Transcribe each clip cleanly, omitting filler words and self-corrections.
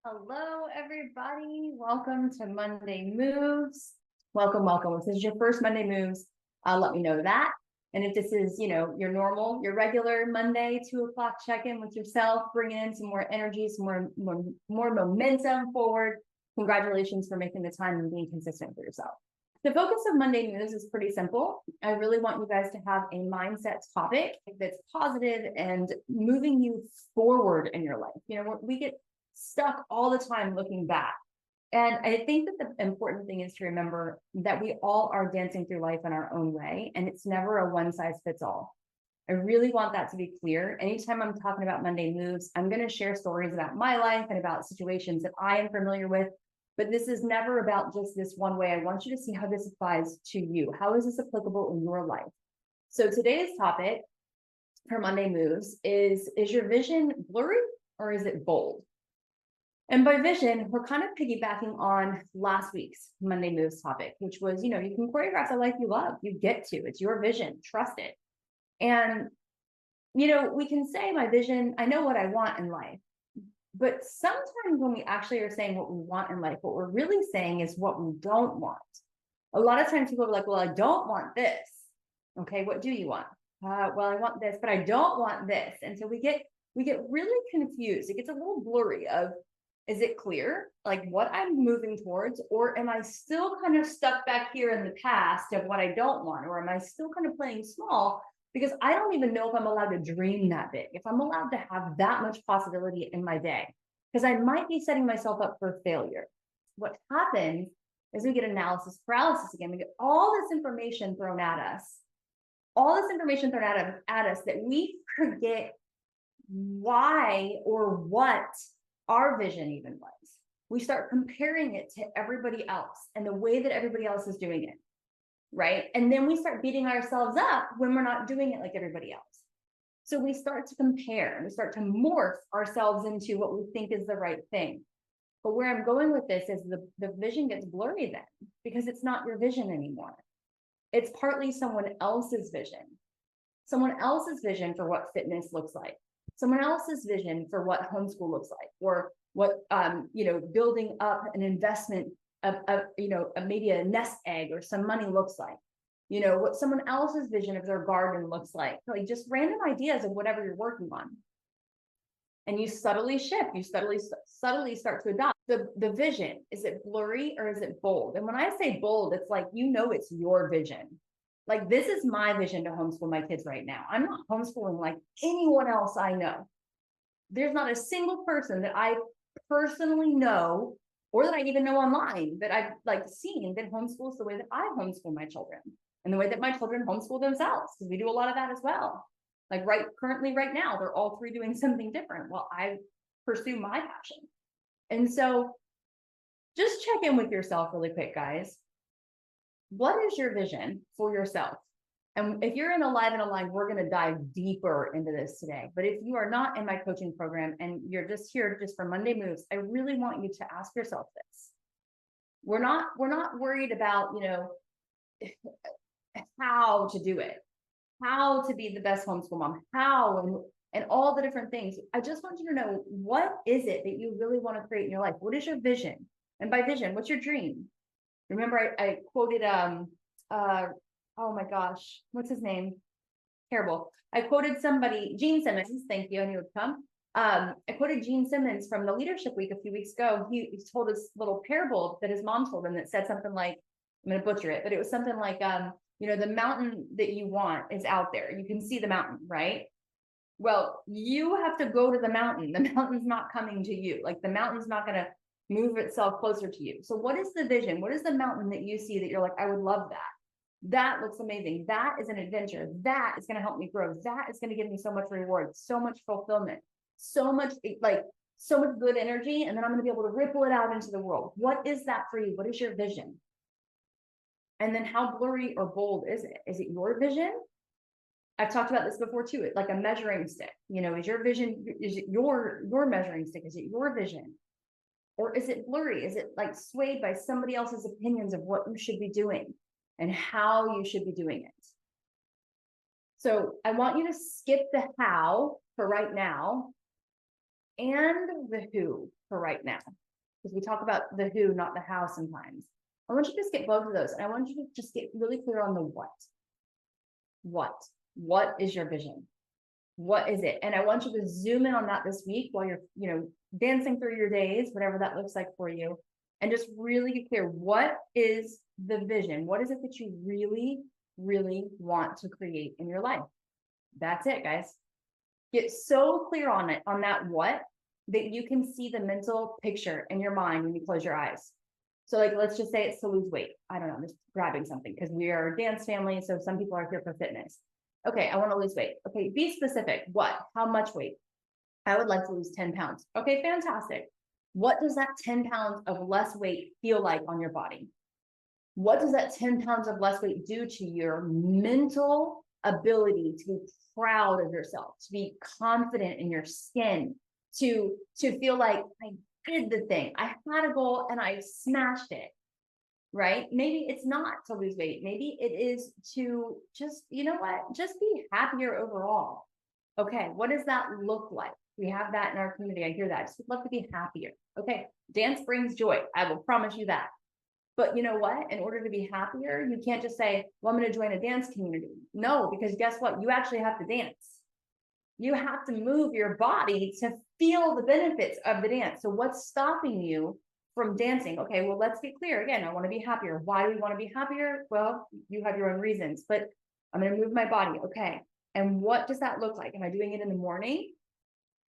Hello, everybody. Welcome to Monday Moves. Welcome, welcome. If this is your first Monday Moves, let me know that. And if this is, your normal, your regular Monday 2 o'clock check-in with yourself, bringing in some more energy, some more momentum forward. Congratulations for making the time and being consistent for yourself. The focus of Monday Moves is pretty simple. I really want you guys to have a mindset topic that's positive and moving you forward in your life. We get stuck all the time looking back. And I think that the important thing is to remember that we all are dancing through life in our own way, and it's never a one size fits all. I really want that to be clear. Anytime I'm talking about Monday Moves, I'm going to share stories about my life and about situations that I am familiar with. But this is never about just this one way. I want you to see how this applies to you. How is this applicable in your life? So today's topic for Monday Moves is your vision blurry or is it bold? And by vision, we're kind of piggybacking on last week's Monday Moves topic, which was, you can choreograph the life you love. You get to. It's your vision. Trust it. And, we can say my vision, I know what I want in life. But sometimes when we actually are saying what we want in life, what we're really saying is what we don't want. A lot of times people are like, well, I don't want this. Okay, what do you want? Well, I want this, but I don't want this. And so we get really confused. It gets a little blurry of, is it clear, like what I'm moving towards, or am I still kind of stuck back here in the past of what I don't want, or am I still kind of playing small because I don't even know if I'm allowed to dream that big, if I'm allowed to have that much possibility in my day, because I might be setting myself up for failure. What happens is we get analysis paralysis again. We get all this information thrown at us, that we forget why or what our vision even was. We start comparing it to everybody else and the way that everybody else is doing it, right? And then we start beating ourselves up when we're not doing it like everybody else. So we start to compare and we start to morph ourselves into what we think is the right thing. But where I'm going with this is the vision gets blurry then, because it's not your vision anymore. It's partly someone else's vision for what fitness looks like, someone else's vision for what homeschool looks like, or what building up an investment of maybe a nest egg or some money looks like, what someone else's vision of their garden looks like just random ideas of whatever you're working on. And you subtly shift, you subtly start to adopt the vision. Is it blurry or is it bold? And when I say bold, it's like, it's your vision. Like, this is my vision to homeschool my kids right now. I'm not homeschooling like anyone else I know. There's not a single person that I personally know or that I even know online that I've seen that homeschools the way that I homeschool my children and the way that my children homeschool themselves, because we do a lot of that as well. Like currently right now, they're all three doing something different while I pursue my passion. And so just check in with yourself really quick, guys. What is your vision for yourself? And if you're in Alive and Aligned, we're going to dive deeper into this today. But if you are not in my coaching program and you're just here just for Monday Moves, I really want you to ask yourself this. We're not worried about, how to do it, how to be the best homeschool mom, how and all the different things. I just want you to know, what is it that you really want to create in your life? What is your vision? And by vision, what's your dream? Remember, I quoted, oh my gosh, what's his name? Terrible. I quoted somebody, Gene Simmons. Thank you. I knew it would come. I quoted Gene Simmons from the Leadership Week a few weeks ago. He told this little parable that his mom told him that said something like, I'm going to butcher it, but it was something like, the mountain that you want is out there. You can see the mountain, right? Well, you have to go to the mountain. The mountain's not coming to you. Like, the mountain's not going to move itself closer to you. So what is the vision? What is the mountain that you see that you're like, I would love that? That looks amazing. That is an adventure. That is going to help me grow. That is going to give me so much reward, so much fulfillment, so much good energy. And then I'm going to be able to ripple it out into the world. What is that for you? What is your vision? And then how blurry or bold is it? Is it your vision? I've talked about this before too. It's like a measuring stick. Is your vision, is it your measuring stick? Is it your vision? Or is it blurry? Is it like swayed by somebody else's opinions of what you should be doing and how you should be doing it? So I want you to skip the how for right now and the who for right now. Because we talk about the who, not the how sometimes. I want you to just get both of those. And I want you to just get really clear on the what. What is your vision? What is it? And I want you to zoom in on that this week while you're, dancing through your days, whatever that looks like for you. And just really get clear. What is the vision? What is it that you really, really want to create in your life? That's it, guys. Get so clear on it, on that what, that you can see the mental picture in your mind when you close your eyes. So like, let's just say it's to lose weight. I don't know, I'm just grabbing something because we are a dance family. So some people are here for fitness. Okay, I want to lose weight. Okay, be specific. What? How much weight? I would like to lose 10 pounds. Okay, fantastic. What does that 10 pounds of less weight feel like on your body? What does that 10 pounds of less weight do to your mental ability to be proud of yourself, to be confident in your skin, to feel like I did the thing. I had a goal and I smashed it, right? Maybe it's not to lose weight. Maybe it is to just, just be happier overall. Okay, what does that look like? We have that in our community. I hear that. I just would love to be happier. Okay, dance brings joy. I will promise you that. But you know what? In order to be happier, you can't just say, well, I'm going to join a dance community. No, because guess what? You actually have to dance. You have to move your body to feel the benefits of the dance. So what's stopping you from dancing? Okay, well, let's be clear. Again, I want to be happier. Why do we want to be happier? Well, you have your own reasons, but I'm going to move my body. Okay. And what does that look like? Am I doing it in the morning?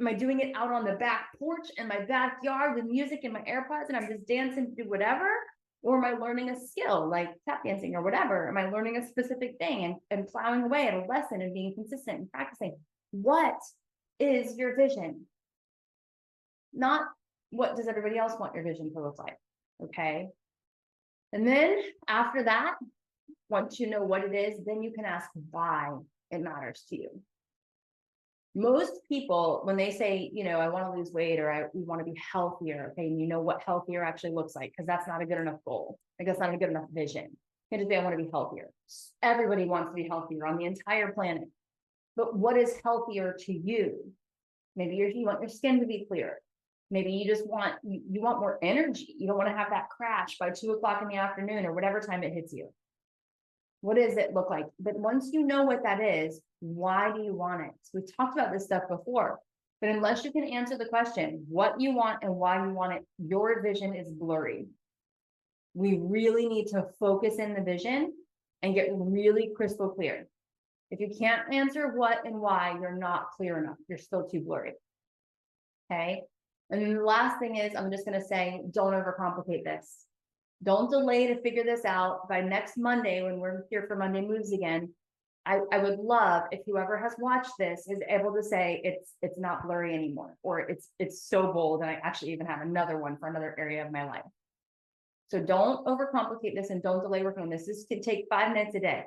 Am I doing it out on the back porch in my backyard with music and my AirPods and I'm just dancing to do whatever? Or am I learning a skill like tap dancing or whatever? Am I learning a specific thing and plowing away at a lesson and being consistent and practicing? What is your vision? Not what does everybody else want your vision to look like, okay? And then after that, once you know what it is, then you can ask why it matters to you. Most people, when they say, I want to lose weight or we want to be healthier, okay, and you know what healthier actually looks like, because that's not a good enough goal. Like that's not a good enough vision. You can't just say, I want to be healthier. Everybody wants to be healthier on the entire planet. But what is healthier to you? Maybe you want your skin to be clear. Maybe you just want, you want more energy. You don't want to have that crash by 2 o'clock in the afternoon or whatever time it hits you. What does it look like? But once you know what that is, why do you want it? So we talked about this stuff before, but unless you can answer the question, what you want and why you want it, your vision is blurry. We really need to focus in the vision and get really crystal clear. If you can't answer what and why, you're not clear enough. You're still too blurry. Okay. And then the last thing is, I'm just going to say, don't overcomplicate this. Don't delay to figure this out. By next Monday, when we're here for Monday Moves again, I would love if whoever has watched this is able to say it's not blurry anymore, or it's so bold, and I actually even have another one for another area of my life. So don't overcomplicate this and don't delay working on this. This can take 5 minutes a day,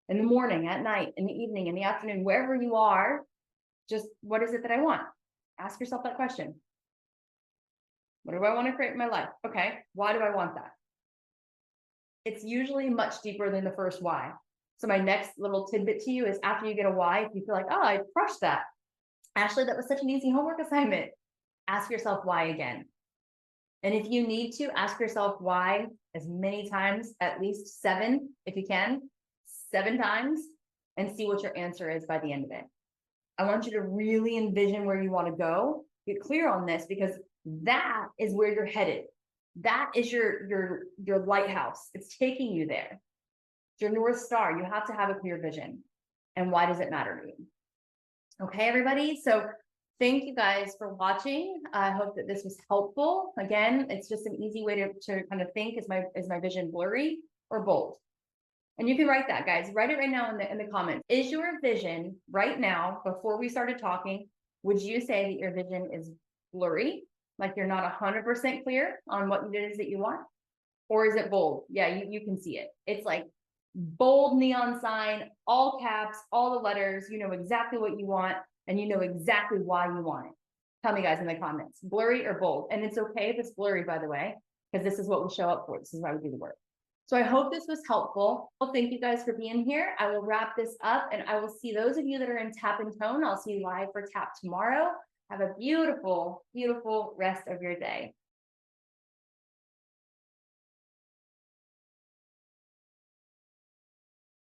in the morning, at night, in the evening, in the afternoon, wherever you are. Just what is it that I want? Ask yourself that question. What do I want to create in my life? Okay, why do I want that? It's usually much deeper than the first why. So my next little tidbit to you is, after you get a why, if you feel like, oh, I crushed that. Ashley, that was such an easy homework assignment. Ask yourself why again. And if you need to, ask yourself why as many times, at least 7, if you can, 7 times, and see what your answer is by the end of it. I want you to really envision where you want to go. Get clear on this, because that is where you're headed. That is your lighthouse. It's taking you there. It's your North Star. You have to have a clear vision. And why does it matter to you? Okay, everybody. So thank you guys for watching. I hope that this was helpful. Again, it's just an easy way to kind of think, is my vision blurry or bold? And you can write that, guys. Write it right now in the comments. Is your vision right now, before we started talking, would you say that your vision is blurry? Like you're not 100% clear on what it is that you want? Or is it bold? Yeah, you can see it. It's like bold neon sign, all caps, all the letters. You know exactly what you want, and you know exactly why you want it. Tell me, guys, in the comments, blurry or bold. And it's okay if it's blurry, by the way, because this is what we show up for. This is why we do the work. So I hope this was helpful. Well, thank you guys for being here. I will wrap this up, and I will see those of you that are in Tap and Tone. I'll see you live for Tap tomorrow. Have a beautiful, beautiful rest of your day.